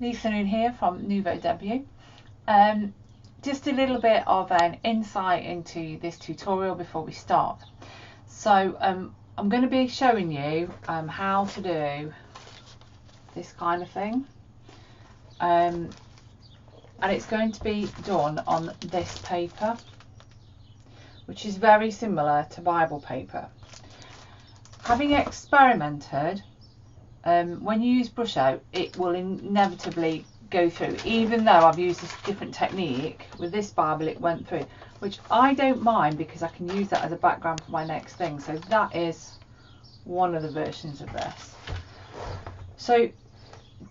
Lisa Noon here from Nouveau Debut. Just a little bit of an insight into this tutorial before we start. So I'm going to be showing you how to do this kind of thing, and it's going to be done on this paper, which is very similar to Bible paper. Having experimented, when you use brush out, it will inevitably go through. Even though I've used this different technique with this Bible, it went through, which I don't mind because I can use that as a background for my next thing. So that is one of the versions of this. So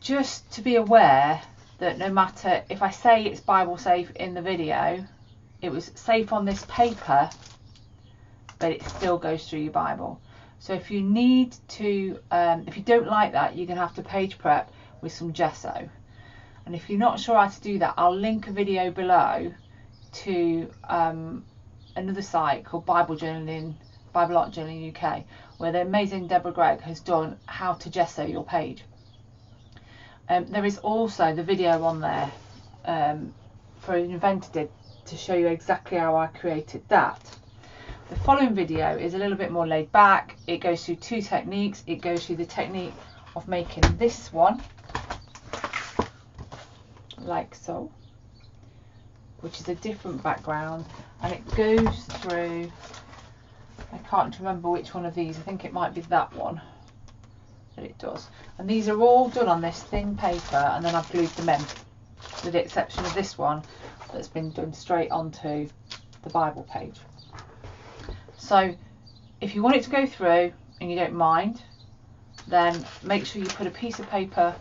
just to be aware that no matter if I say it's Bible safe in the video, it was safe on this paper, but it still goes through your Bible. So if you need to, if you don't like that, you're going to have to page prep with some gesso. And if you're not sure how to do that, I'll link a video below to another site called Bible Art Journaling UK, where the amazing Deborah Gregg has done how to gesso your page. There is also the video on there for Invented It to show you exactly how I created that. The following video is a little bit more laid back. It goes through two techniques. It goes through the technique of making this one, like so, which is a different background, and it goes through, I can't remember which one of these, I think it might be that one that it does. And these are all done on this thin paper, and then I've glued them in, with the exception of this one that's been done straight onto the Bible page. So if you want it to go through and you don't mind, then make sure you put a piece of paper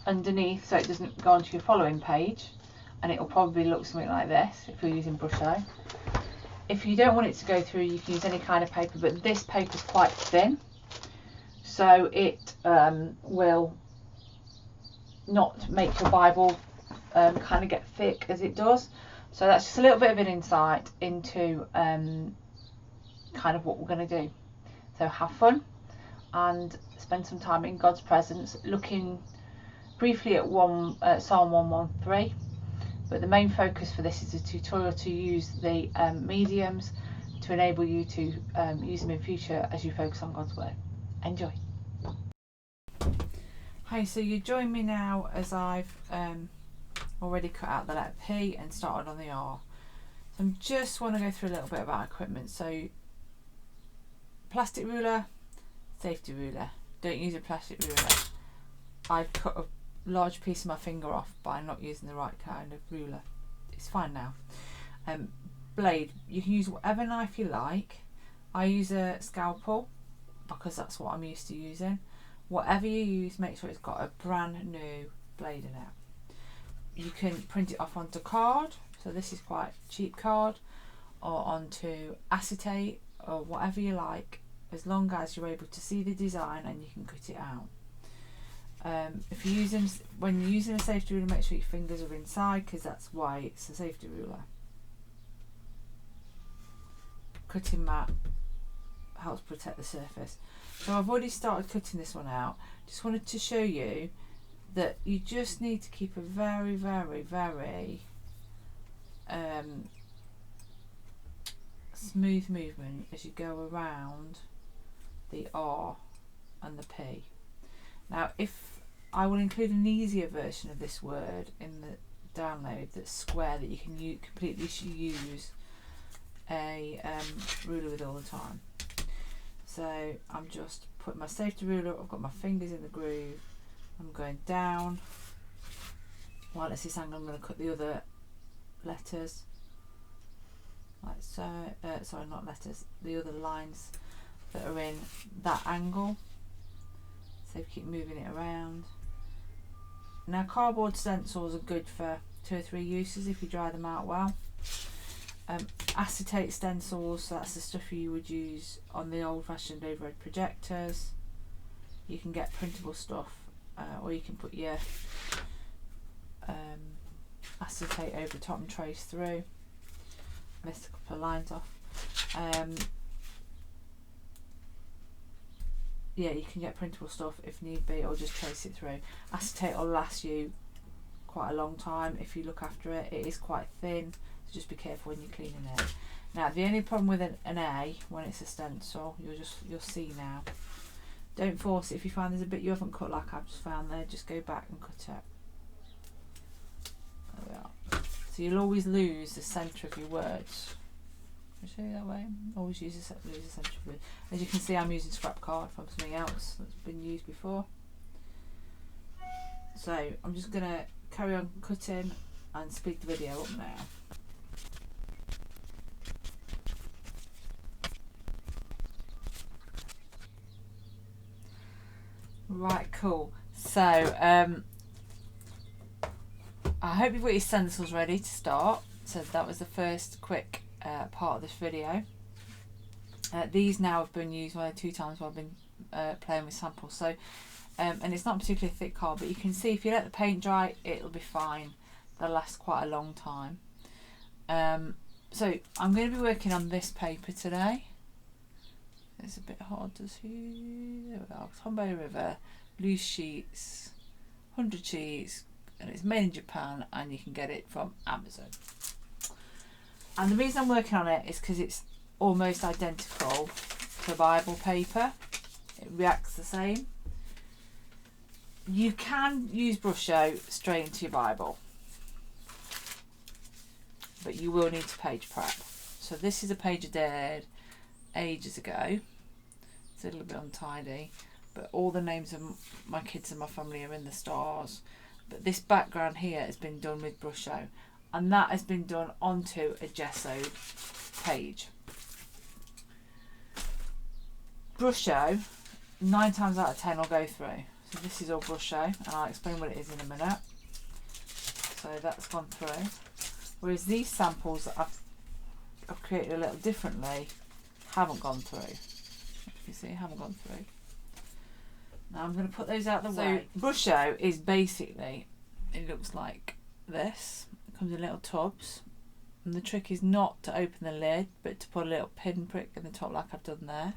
underneath so it doesn't go onto your following page, and it will probably look something like this if you're using Brusho. If you don't want it to go through, you can use any kind of paper, but this paper is quite thin, so it will not make your Bible kind of get thick as it does. So that's just a little bit of an insight into kind of what we're going to do. So have fun and spend some time in God's presence, looking briefly at Psalm 113, but the main focus for this is a tutorial to use the mediums to enable you to use them in future as you focus on God's word. Enjoy. Hi, so you join me now as I've already cut out the letter P and started on the R. So I just want to go through a little bit about equipment. So plastic ruler, safety ruler. Don't use a plastic ruler. I've cut a large piece of my finger off by not using the right kind of ruler. It's fine now. Blade, you can use whatever knife you like. I use a scalpel because that's what I'm used to using. Whatever you use, make sure it's got a brand new blade in it. You can print it off onto card, so this is quite cheap card, or onto acetate, or whatever you like, as long as you're able to see the design and you can cut it out. If you're using, when you're using a safety ruler, make sure your fingers are inside, because that's why it's a safety ruler. Cutting mat helps protect the surface. So I've already started cutting this one out. Just wanted to show you that you just need to keep a very, very, very smooth movement as you go around the R and the P. Now, if I will include an easier version of this word in the download that's square, that you can completely use a ruler with all the time. So I'm just putting my safety ruler, I've got my fingers in the groove, I'm going down. While it's this angle, I'm going to cut the other letters, like so, sorry, not letters, the other lines that are in that angle. So keep moving it around. Now cardboard stencils are good for 2 or 3 uses if you dry them out well. Acetate stencils, so that's the stuff you would use on the old-fashioned overhead projectors. You can get printable stuff, or you can put your acetate over the top and trace through. Missed a couple of lines off. yeah, you can get printable stuff if need be, or just trace it through. Acetate will last you quite a long time if you look after it. It is quite thin, so just be careful when you're cleaning it. Now the only problem with an A when it's a stencil, you'll see now. Don't force it. If you find there's a bit you haven't cut, like I've just found there, just go back and cut it. There we are. So you'll always lose the centre of your words. Can I show you that way? Always lose the centre of it. As you can see, I'm using scrap card from something else that's been used before. So I'm just going to carry on cutting and speed the video up now. Right, cool. So I hope you've got your stencils ready to start. So that was the first quick part of this video. These now have been used 1 or 2 times while I've been playing with samples. So and it's not particularly thick card, but you can see if you let the paint dry, it'll be fine. They'll last quite a long time. So I'm going to be working on this paper today. It's a bit hard to see. There we are. Tombow River, loose sheets, 100 sheets, and it's made in Japan, and you can get it from Amazon. And the reason I'm working on it is because it's almost identical to Bible paper. It reacts the same. You can use Brusho straight into your Bible, but you will need to page prep. So this is a page I did ages ago. It's a little bit untidy, but all the names of my kids and my family are in the stars. But this background here has been done with Brusho, and that has been done onto a gessoed page. Brusho, 9 times out of 10 will go through. So this is all Brusho, and I'll explain what it is in a minute. So that's gone through. Whereas these samples that I've created a little differently haven't gone through. If you see, haven't gone through. Now I'm going to put those out the way. Brusho is basically, it looks like this. It comes in little tubs, and the trick is not to open the lid, but to put a little pin prick in the top like I've done there.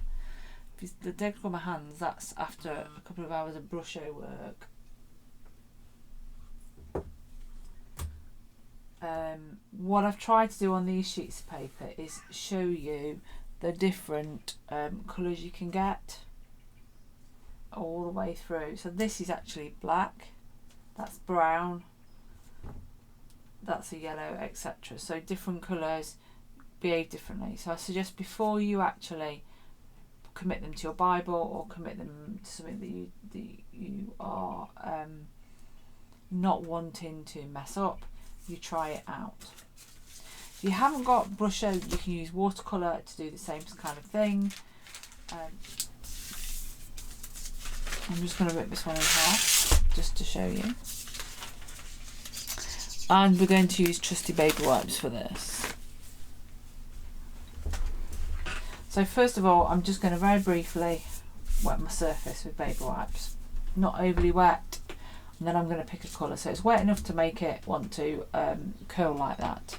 If you don't look on my hands, that's after a couple of hours of Brusho work. What I've tried to do on these sheets of paper is show you the different colours you can get all the way through. So this is actually black, that's brown, that's a yellow, etc. So different colours behave differently. So I suggest before you actually commit them to your Bible or commit them to something that you are not wanting to mess up, you try it out. If you haven't got Brusho, you can use watercolour to do the same kind of thing. I'm just going to rip this one in half just to show you. And we're going to use trusty baby wipes for this. So first of all, I'm just going to very briefly wet my surface with baby wipes. Not overly wet. And then I'm going to pick a colour. So it's wet enough to make it want to curl like that.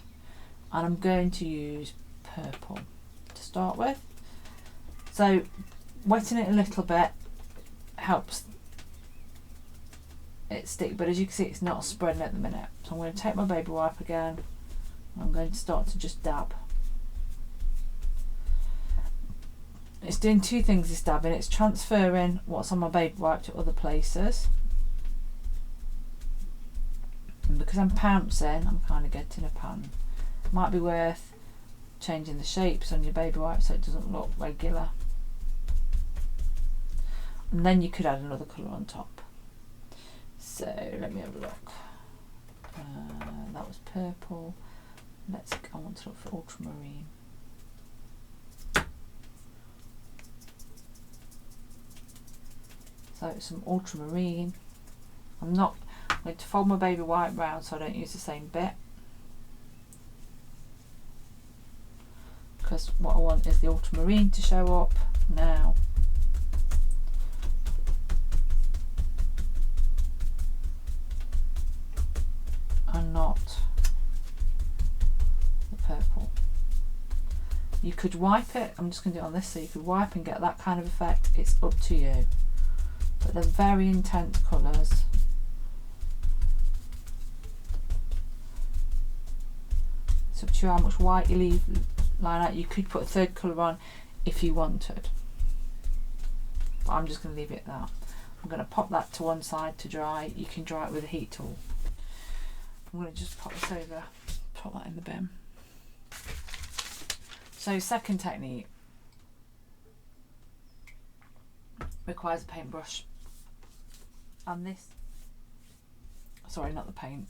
And I'm going to use purple to start with. So wetting it a little bit helps it stick, but as you can see it's not spreading at the minute. So I'm going to take my baby wipe again, and I'm going to start to just dab. It's doing 2 things, this dabbing. It's transferring what's on my baby wipe to other places, and because I'm pouncing, I'm kind of getting a pan. Might be worth changing the shapes on your baby wipe so it doesn't look regular. And then you could add another colour on top. So let me have a look. That was purple. I want to look for ultramarine. So some ultramarine. I'm going to fold my baby wipe round so I don't use the same bit, because what I want is the ultramarine to show up now. And not the purple. You could wipe it. I'm just going to do it on this, so you could wipe and get that kind of effect. It's up to you. But they're very intense colours. It's up to you how much white you leave line out. You could put a third colour on if you wanted. But I'm just going to leave it at that. I'm going to pop that to one side to dry. You can dry it with a heat tool. I'm going to just pop this over, pop that in the bin. So second technique requires a paintbrush, and this, sorry, not the paint,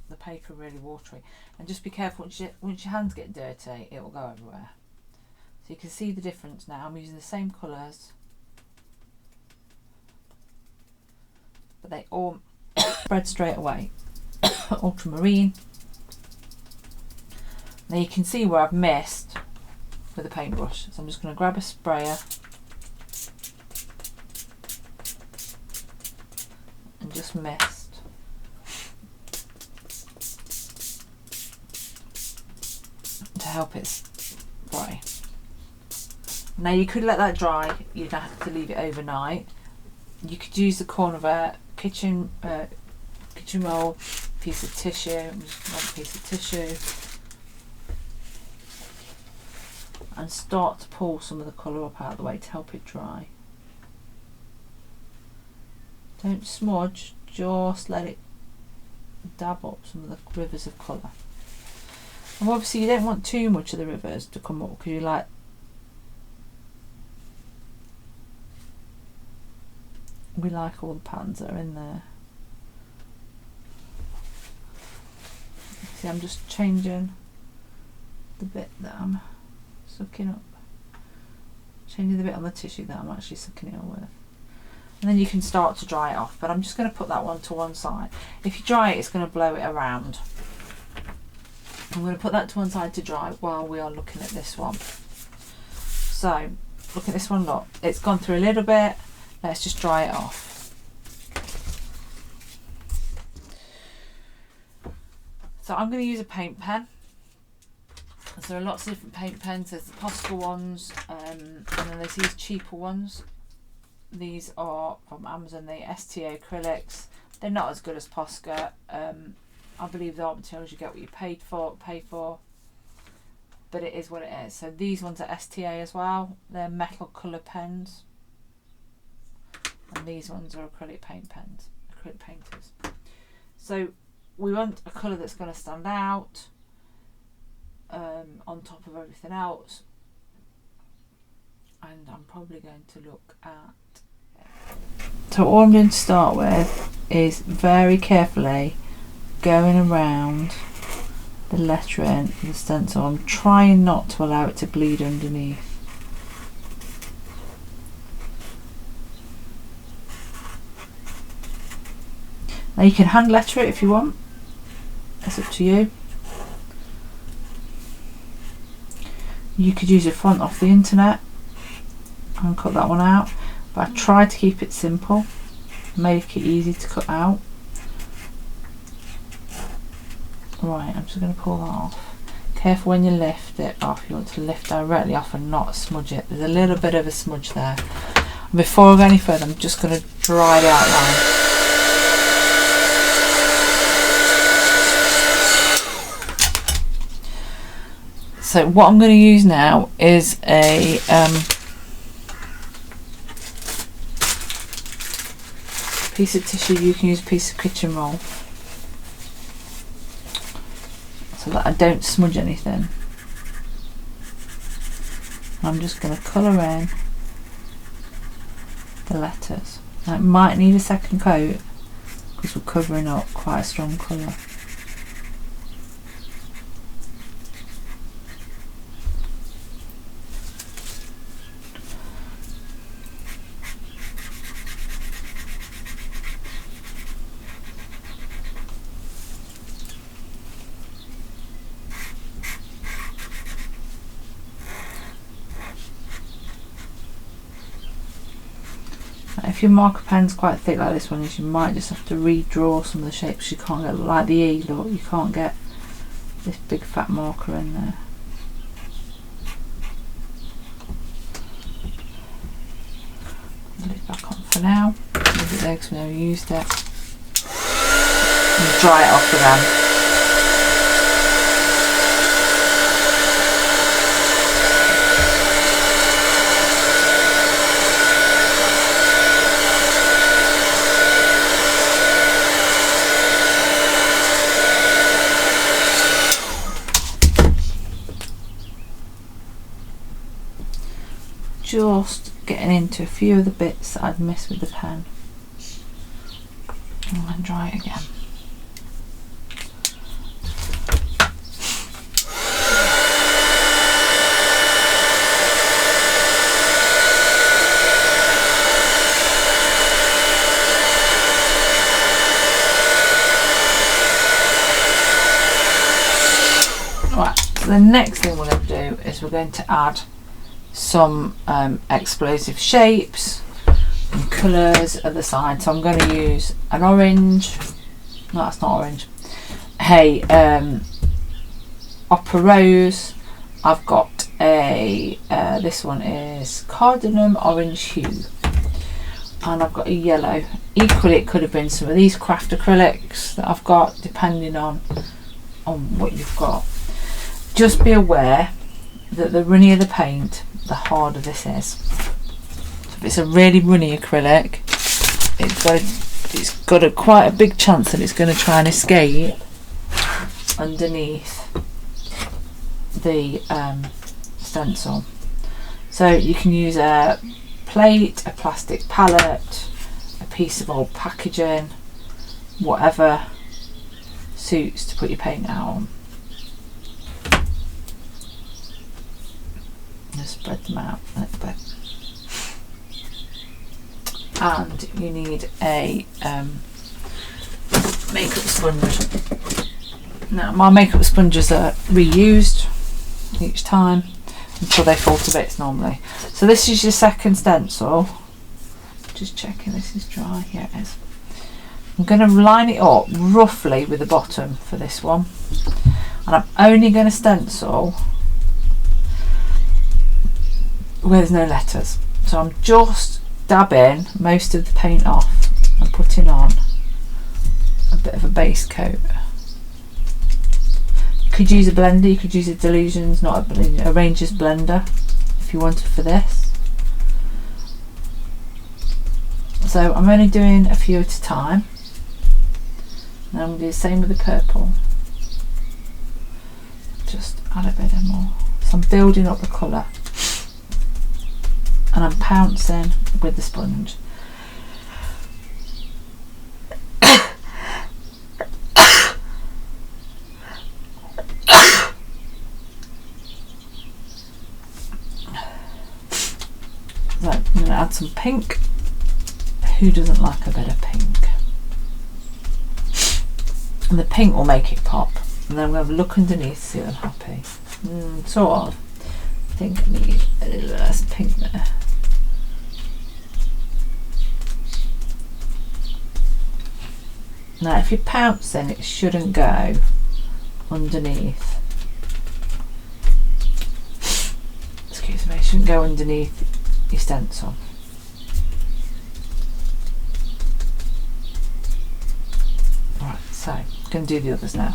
the paper really watery, and just be careful once your hands get dirty, it will go everywhere. So you can see the difference now. I'm using the same colours, but they all spread straight away. Ultramarine. Now you can see where I've missed with a paintbrush, so I'm just going to grab a sprayer and just mist. To help it dry. Now you could let that dry, you'd have to leave it overnight. You could use the corner of a kitchen roll, piece of tissue, one piece of tissue, and start to pull some of the colour up out of the way to help it dry. Don't smudge, just let it dab up some of the rivers of colour. And obviously you don't want too much of the rivers to come up, because you like we like all the patterns that are in there. See, I'm just changing the bit that I'm sucking up, changing the bit on the tissue that I'm actually sucking it up with, and then you can start to dry it off. But I'm just going to put that one to one side. If you dry it, it's going to blow it around. I'm going to put that to one side to dry while we are looking at this one. So look at this one, look, it's gone through a little bit. Let's just dry it off. So I'm going to use a paint pen. So there are lots of different paint pens. There's the Posca ones, and then there's these cheaper ones. These are from Amazon, the STA acrylics. They're not as good as Posca. I believe the art materials, you get what you pay for, but it is what it is. So these ones are STA as well. They're metal colour pens, and these ones are acrylic paint pens, acrylic painters. So we want a colour that's going to stand out on top of everything else, and I'm probably going to look at, so all I'm going to start with is very carefully going around the lettering of the stencil. I'm trying not to allow it to bleed underneath. Now you can hand letter it if you want, it's up to you. You could use a font off the internet and cut that one out, but I tried to keep it simple, make it easy to cut out. Right, I'm just going to pull that off. Careful when you lift it off, you want to lift directly off and not smudge it. There's a little bit of a smudge there. And before I go any further, I'm just going to dry the outline. So what I'm going to use now is a piece of tissue. You can use a piece of kitchen roll, so that I don't smudge anything. I'm just going to colour in the letters. Now it might need a second coat because we're covering up quite a strong colour. If your marker pen's quite thick like this one is, you might just have to redraw some of the shapes. You can't get, like the E, look, you can't get this big fat marker in there. for now. Leave it there because we never used it. And dry it off again. Just getting into a few of the bits that I'd missed with the pen, and then dry it again. Right, so the next thing we're going to do is we're going to add some explosive shapes and colours at the side. So I'm going to use an orange, no that's not orange, hey, Opera Rose. I've got a, this one is Cardamom Orange Hue, and I've got a yellow. Equally it could have been some of these craft acrylics that I've got, depending on what you've got. Just be aware that the runnier the paint, the harder this is. So if it's a really runny acrylic, it's got quite a big chance that it's going to try and escape underneath the stencil. So you can use a plate, a plastic palette, a piece of old packaging, whatever suits to put your paint out on. Just spread them out a little bit. And you need a makeup sponge. Now my makeup sponges are reused each time until they fall to bits normally. So this is your second stencil. Just checking this is dry. Yeah, it is. I'm going to line it up roughly with the bottom for this one, and I'm only going to stencil where there's no letters. So I'm just dabbing most of the paint off and putting on a bit of a base coat. You could use a blender, you could use a Delusions, not a blender, a Ranger's blender if you wanted for this. So I'm only doing a few at a time. And I'm going to do the same with the purple. Just add a bit more. So I'm building up the colour. And I'm pouncing with the sponge. So I'm going to add some pink. Who doesn't like a bit of pink? And the pink will make it pop. And then I'm going to look underneath to see if I'm happy. Sort of. I think I need a little less pink there. Now if you pounce then it shouldn't go underneath. Excuse me, it shouldn't go underneath your stencil. Right, so I'm going to do the others now.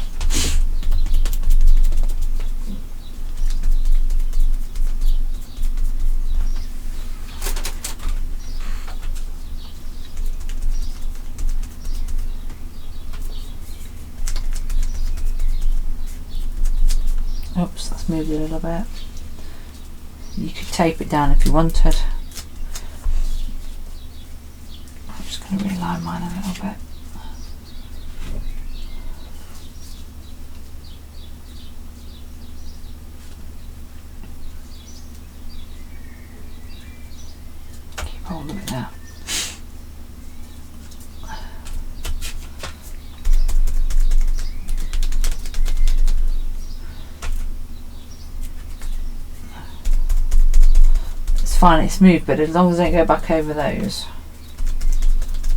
Oops, that's moved a little bit. You could tape it down if you wanted. I'm just going to reline mine a little bit. Keep hold of it now. Fine, it's smooth, but as long as I don't go back over those,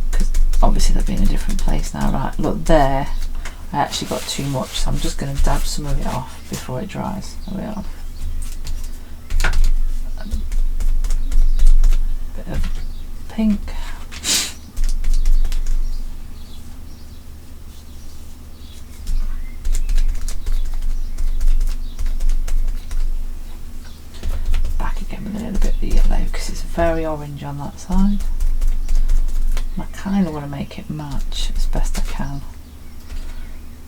because obviously they'll be in a different place now. Right, look there, I actually got too much, so I'm just going to dab some of it off before it dries. There we are. A bit of pink. orange on that side. I kind of want to make it match as best I can.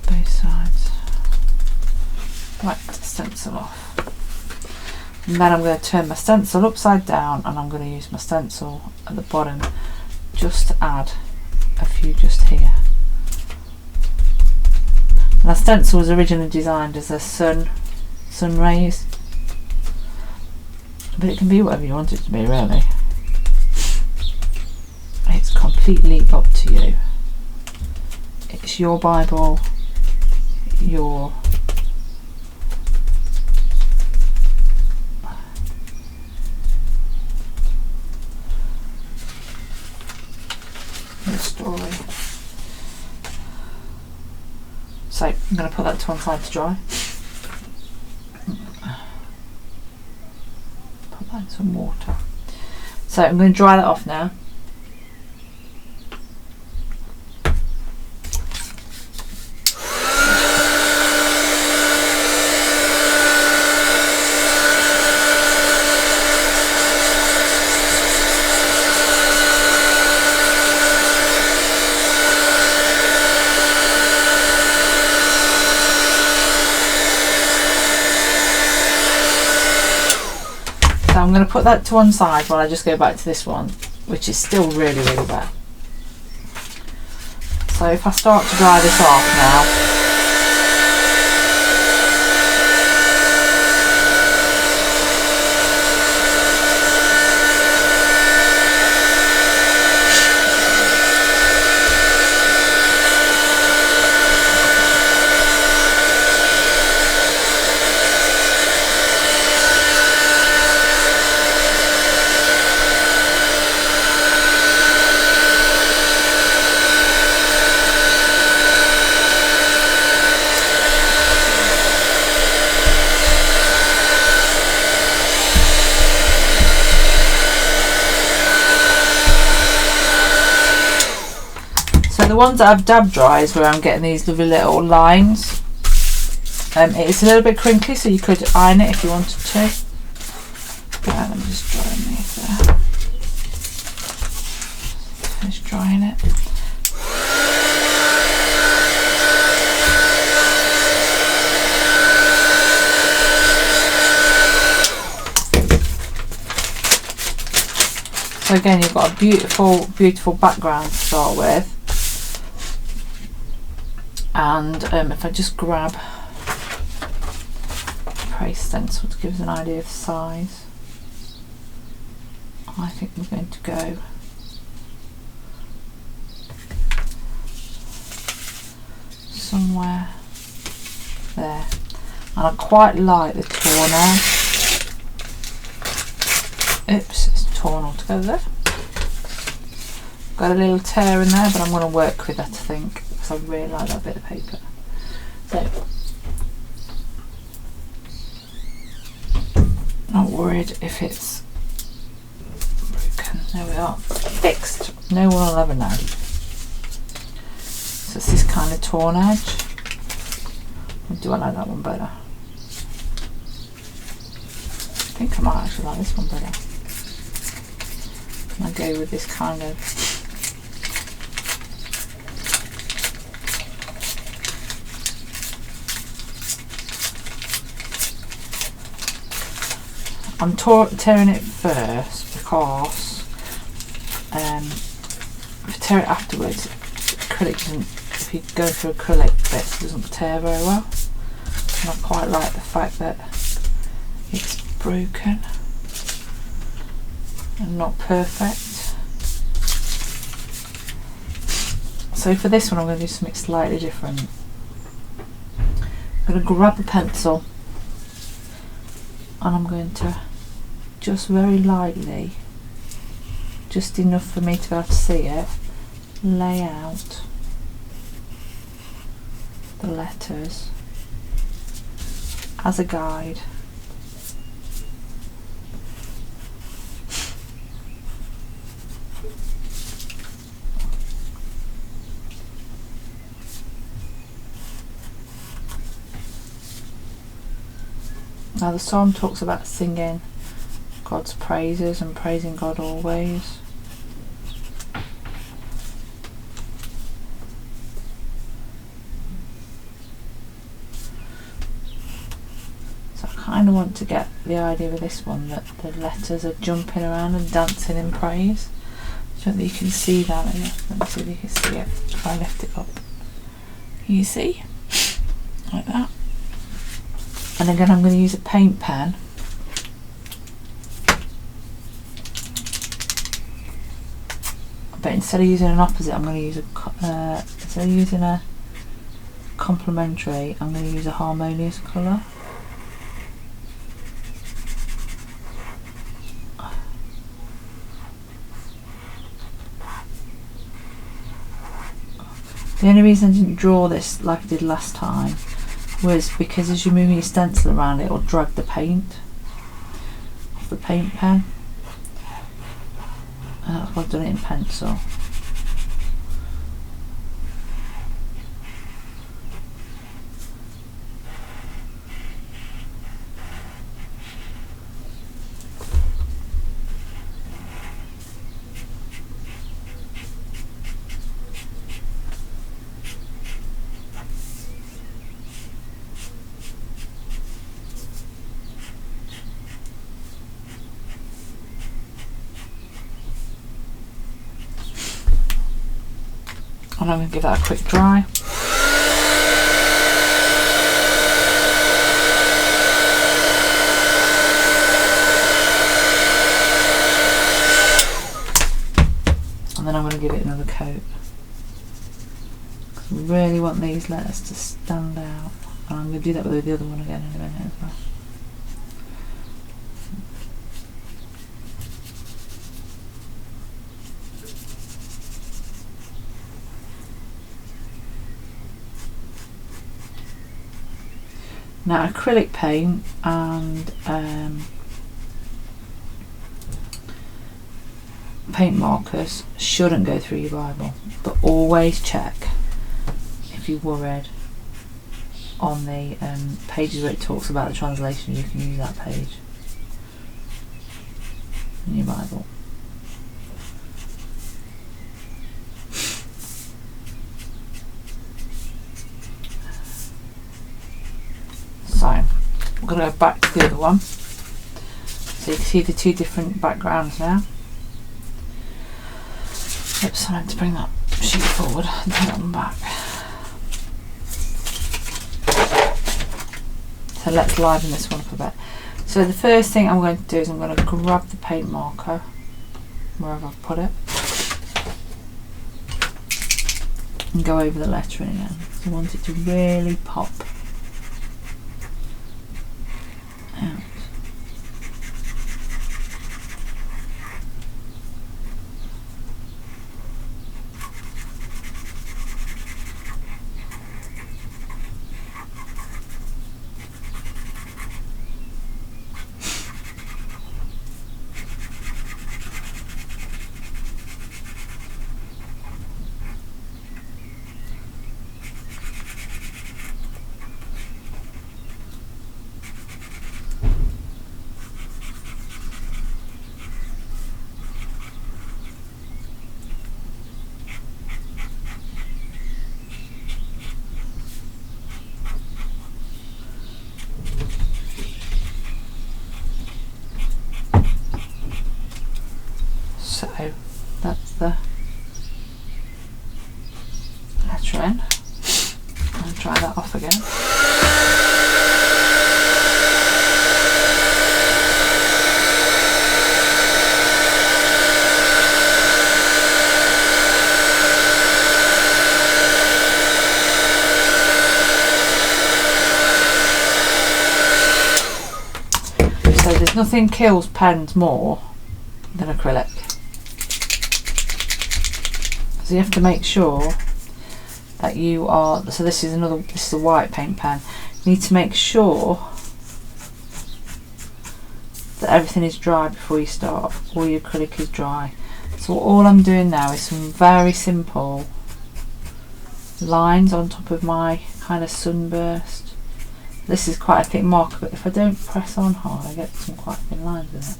Both sides. Right, stencil off. And then I'm going to turn my stencil upside down, and I'm going to use my stencil at the bottom just to add a few just here. And our stencil was originally designed as a sun rays, but it can be whatever you want it to be, really. It's completely up to you. It's your Bible, your story. So I'm going to put that to one side to dry. Put that in some water. So I'm going to dry that off now. I'm going to put that to one side while I just go back to this one, which is still really, really wet. So if I start to dry this off now, the ones that I've dab dry is where I'm getting these lovely little lines. It's a little bit crinkly, so you could iron it if you wanted to. Let me just dry these there. Finish drying it. So again, you've got a beautiful, beautiful background to start with. And if I just grab a Prey stencil to give us an idea of size, I think we're going to go somewhere there. And I quite like the torn edge. Oops, it's torn altogether there. Got a little tear in there, but I'm going to work with that, I think. I really like that bit of paper. So, not worried if it's broken. There we are. Fixed. No one will ever know. So it's this kind of torn edge. Or do I like that one better? I think I might actually like this one better. And I go with this kind of I'm tearing it first because if you tear it afterwards, acrylic doesn't, if you go through acrylic bits, it doesn't tear very well. And I quite like the fact that it's broken and not perfect. So for this one I'm going to do something slightly different. I'm going to grab a pencil and I'm going to just very lightly, just enough for me to be able to see it, lay out the letters as a guide. Now the psalm talks about singing God's praises and praising God always. So I kind of want to get the idea with this one that the letters are jumping around and dancing in praise. So that you can see that. Let me see if you can see it if I lift it up. Can you see? Like that. And again, I'm going to use a paint pen. But instead of using an opposite, I'm going to use instead of using a complementary, I'm going to use a harmonious colour. The only reason I didn't draw this like I did last time was because as you're moving your stencil around, it will drag the paint off the paint pen. And that's why I've done it in pencil. And I'm going to give that a quick dry. And then I'm going to give it another coat. Because we really want these letters to stand out. And I'm going to do that with the other one again in a minute as well. Now acrylic paint and paint markers shouldn't go through your Bible, but always check if you're worried on the pages where it talks about the translation. You can use that page in your Bible. So I'm going to go back to the other one, so you can see the two different backgrounds now. Oops, I meant to bring that sheet forward and put it on the back. So let's liven this one up a bit. So the first thing I'm going to do is I'm going to grab the paint marker wherever I've put it and go over the lettering again. I want it to really pop out. So that's the lettering. I'll try that off again. So there's nothing kills pens more than acrylic. So you have to make sure that you are, so this is a white paint pen. You need to make sure that everything is dry before you start. All your acrylic is dry. So all I'm doing now is some very simple lines on top of my kind of sunburst. This is quite a thick marker, but if I don't press on hard, I get some quite thin lines with it.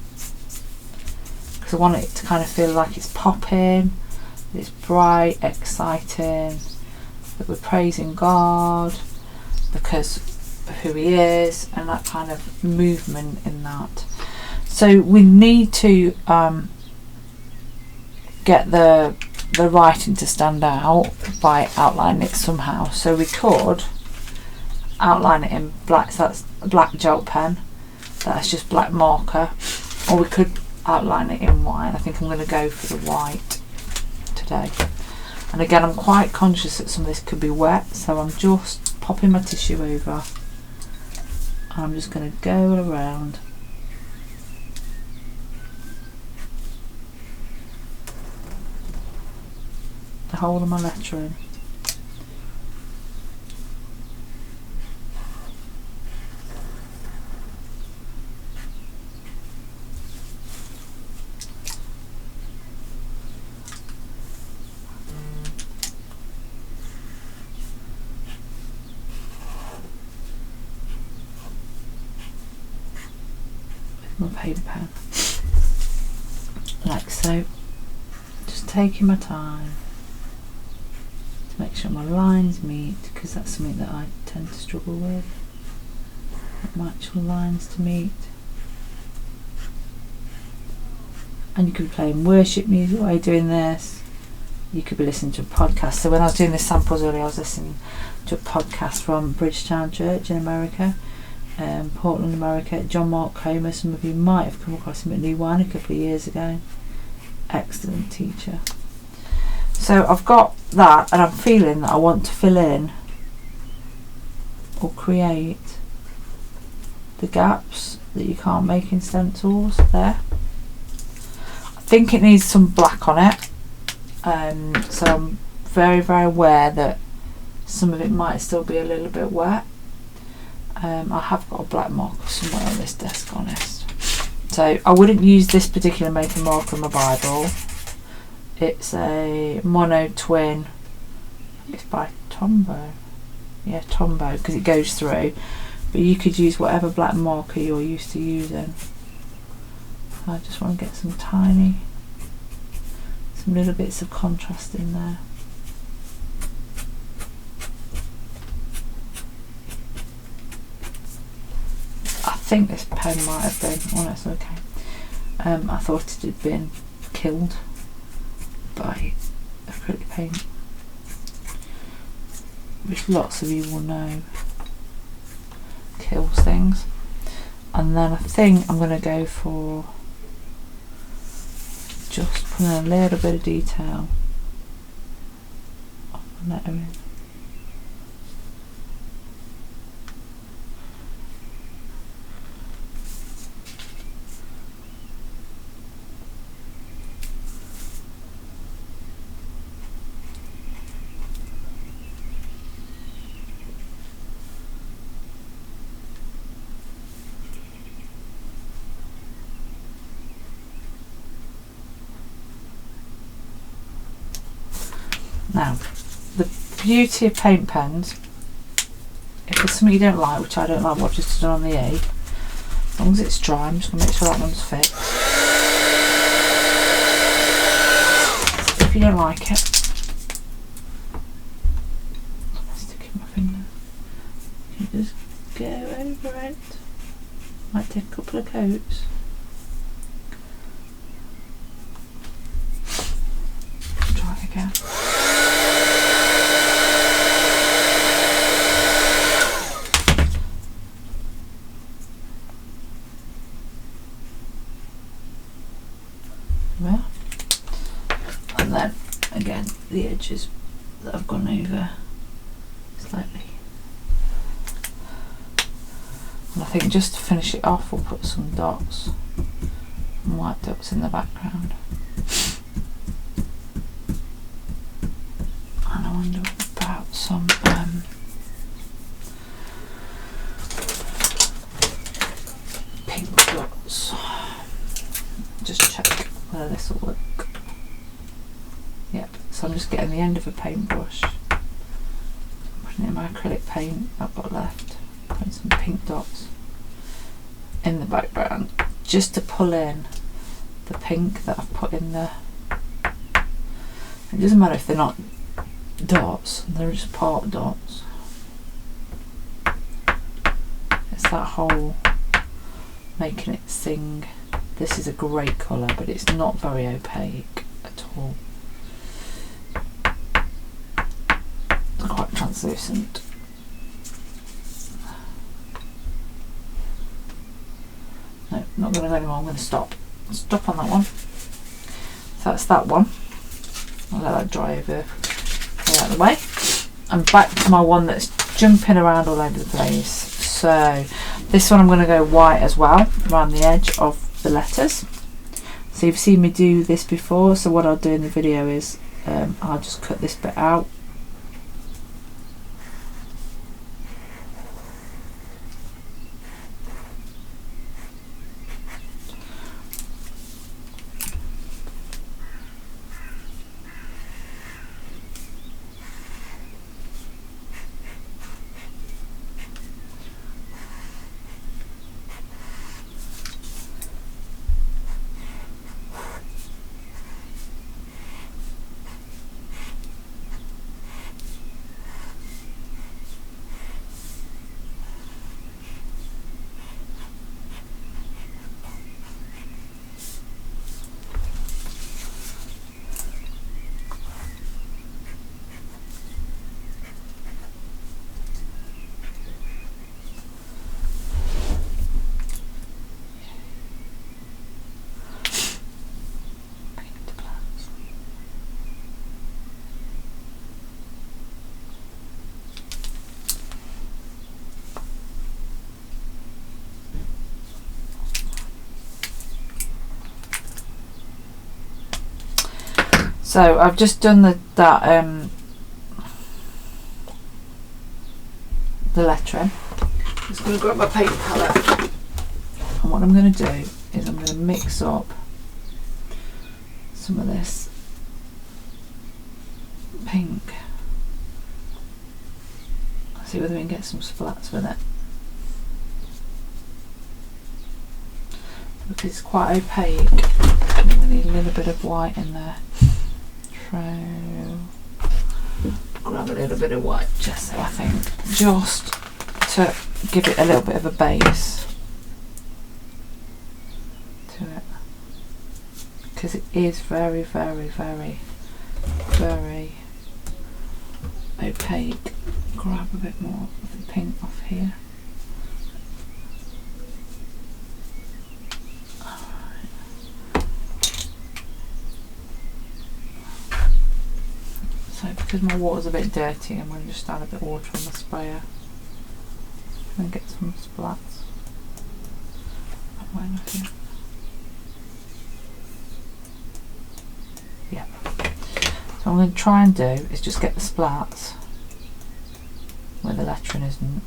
because I want it to kind of feel like it's popping, it's bright, exciting, that we're praising God because of who He is, and that kind of movement in that. So we need to get the writing to stand out by outlining it somehow. So we could outline it in black, so that's a black gel pen, that's just black marker, or we could outline it in white. I think I'm going to go for the white today. And again, I'm quite conscious that some of this could be wet, so I'm just popping my tissue over and I'm just going to go around. The whole of my lettering. My paper pen, like so, just taking my time to make sure my lines meet, because that's something that I tend to struggle with, my actual lines to meet. And you could be playing worship music while you're doing this, you could be listening to a podcast. So when I was doing the samples earlier, I was listening to a podcast from Bridgetown Church in America, Portland, America. John Mark Comer, some of you might have come across him at New Wine a couple of years ago. Excellent teacher. So I've got that, and I'm feeling that I want to fill in or create the gaps that you can't make in stencils there. I think it needs some black on it, so I'm very, very aware that some of it might still be a little bit wet. I have got a black marker somewhere on this desk, honest. So I wouldn't use this particular make and marker in my Bible. It's a Mono Twin. It's by Tombow. Yeah, Tombow, because it goes through. But you could use whatever black marker you're used to using. I just want to get some little bits of contrast in there. I think this pen might have been, oh, that's okay. I thought it had been killed by acrylic paint, which lots of you will know kills things. And then I think I'm going to go for just putting a little bit of detail on the lettering. Now, the beauty of paint pens, if there's something you don't like, which I don't like what I've just done on the E, as long as it's dry, I'm just going to make sure that one's fixed. If you don't like it, I'm sticking my finger, you can just go over it. Might take a couple of coats. Try it again. Well, and then again the edges that I've gone over slightly, and I think just to finish it off we'll put some dots, and white dots in the background. And I wonder about some pink dots. Just check whether this will work. Yep, so I'm just getting the end of a paintbrush, putting it in my acrylic paint I've got left, putting some pink dots in the background just to pull in the pink that I've put in there. It doesn't matter if they're not dots, they're just part dots. It's that whole making it sing. This is a great colour, but it's not very opaque at all. It's quite translucent. No, not going to go anymore. I'm going to stop on that one. So that's that one. I'll let that dry over out of the way. I'm back to my one that's jumping around all over the place. So this one I'm going to go white as well around the edge of the letters. So you've seen me do this before, so what I'll do in the video is I'll just cut this bit out. So I've just done the lettering. I'm just going to grab my paint palette, and what I'm going to do is I'm going to mix up some of this pink. See whether we can get some splats with it, because it's quite opaque. We need a little bit of white in there. Grab a little bit of white, just so I think, just to give it a little bit of a base to it, because it is very, very, very, very opaque. Grab a bit more of the pink off here. So because my water's a bit dirty, I'm going to just add a bit of water on the sprayer and get some splats. Yeah. So what I'm going to try and do is just get the splats where the lettering isn't.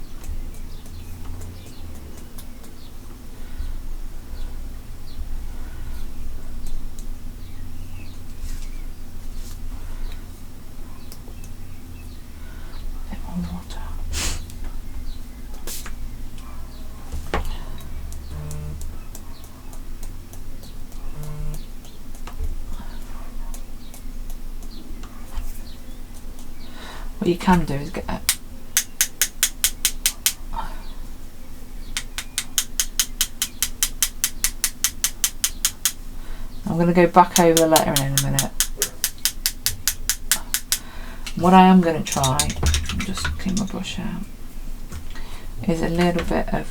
What you can do is get it. I'm going to go back over the lettering in a minute. What I am going to try, just clean my brush out, is a little bit of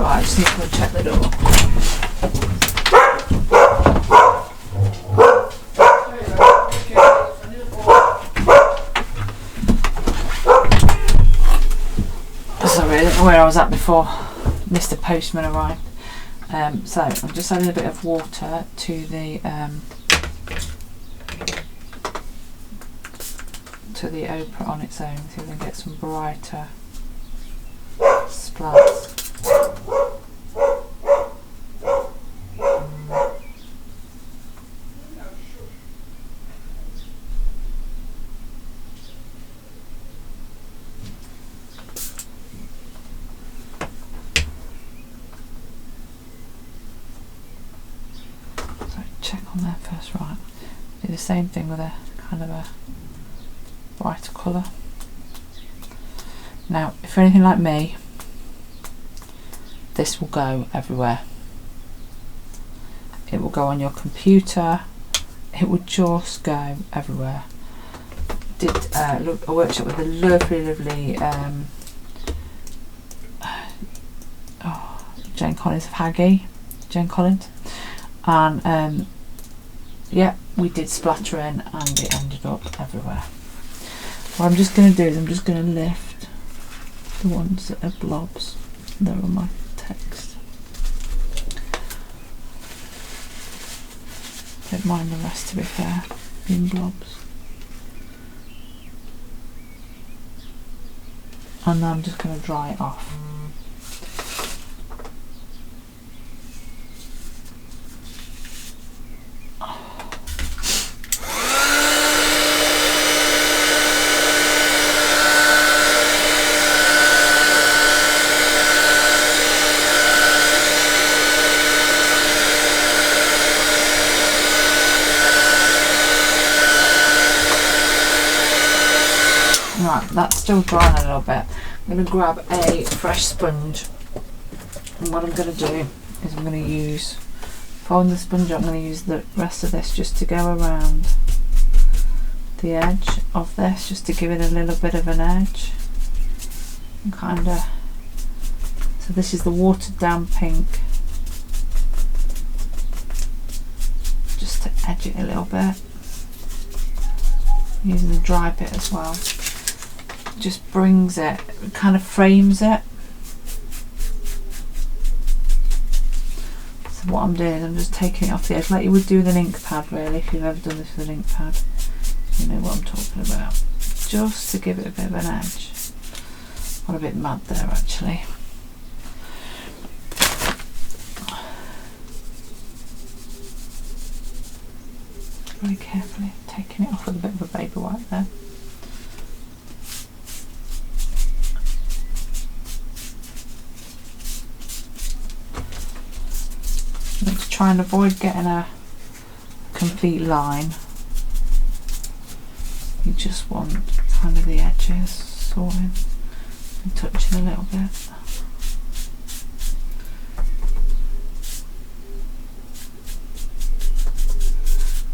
I just need to go check the door. Sorry, I don't know where I was at before Mr. Postman arrived. So I'm just adding a bit of water to the ochre on its own, so we can get some brighter splats. on there first, right. Do the same thing with a kind of a brighter colour. Now, if you're anything like me, this will go everywhere. It will go on your computer. It will just go everywhere. Did a workshop with a lovely Jane Collins of Haggy, Jane Collins, and yeah, we did splattering and it ended up everywhere. What I'm just going to do is I'm just going to lift the ones that are blobs. They're on my text. Don't mind the rest, to be fair, being blobs. And then I'm just going to dry it off. Right, that's still drying a little bit. I'm going to grab a fresh sponge, and what I'm going to do is I'm going to use, folding the sponge up, I'm going to use the rest of this just to go around the edge of this, just to give it a little bit of an edge. And kind of, so this is the watered down pink, just to edge it a little bit, using the dry bit as well. Just brings it, kind of frames it. So what I'm doing is I'm just taking it off the edge like you would do with an ink pad, really. If you've ever done this with an ink pad, you know what I'm talking about. Just to give it a bit of an edge. I'm a bit mad there actually. Very carefully taking it off with a bit of a baby wipe there. To try and avoid getting a complete line, you just want kind of the edges sorting and touching a little bit.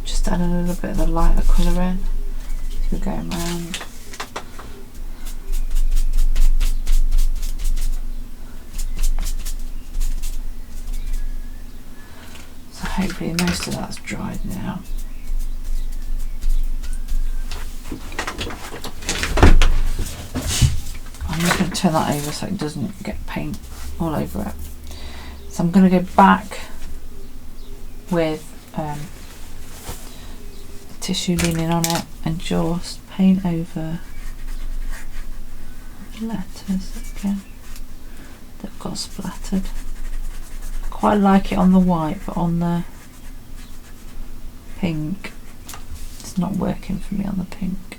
Just add a little bit of the lighter colour in as we're going round. Hopefully most of that's dried now. I'm just going to turn that over so it doesn't get paint all over it. So I'm going to go back with tissue leaning on it and just paint over the letters again that got splattered. Quite like it on the white, but on the pink it's not working for me on the pink.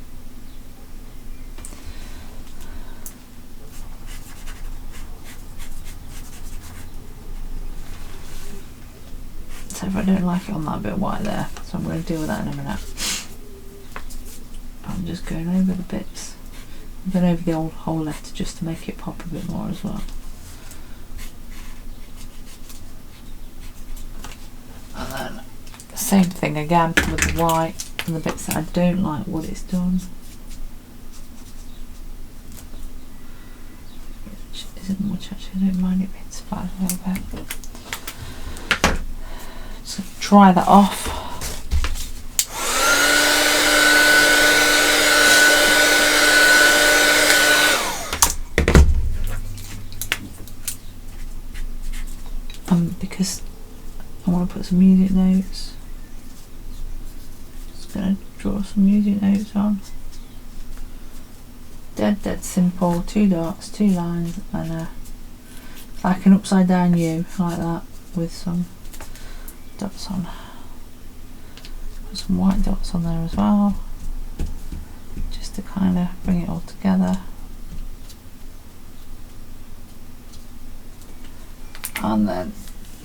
So if I don't like it on that bit of white there, so I'm going to deal with that in a minute. I'm just going over the bits. I'm going over the old whole letter just to make it pop a bit more as well. And then same thing again with the white and the bits that I don't like what it's done, which isn't much actually. I don't mind it being splattered a little bit. So dry that off. Because I want to put some music notes, just going to draw some music notes on. Dead simple, 2 dots, 2 lines, and it's like an upside down U, like that, with some dots on. Put some white dots on there as well, just to kind of bring it all together. And then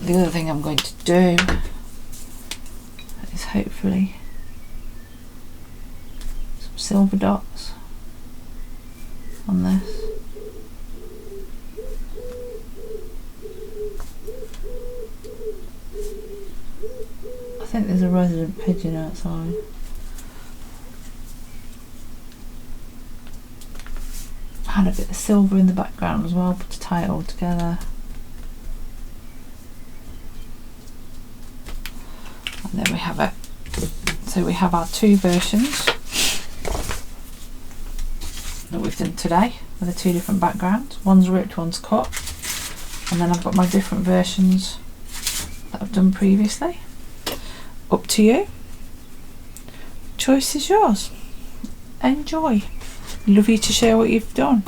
the other thing I'm going to do hopefully some silver dots on this. I think there's a resident pigeon outside. Add a bit of silver in the background as well to tie it all together. And there we have it. So we have our two versions that we've done today with the two different backgrounds. One's ripped, one's cut. And then I've got my different versions that I've done previously. Up to you. Choice is yours. Enjoy. Love you to share what you've done.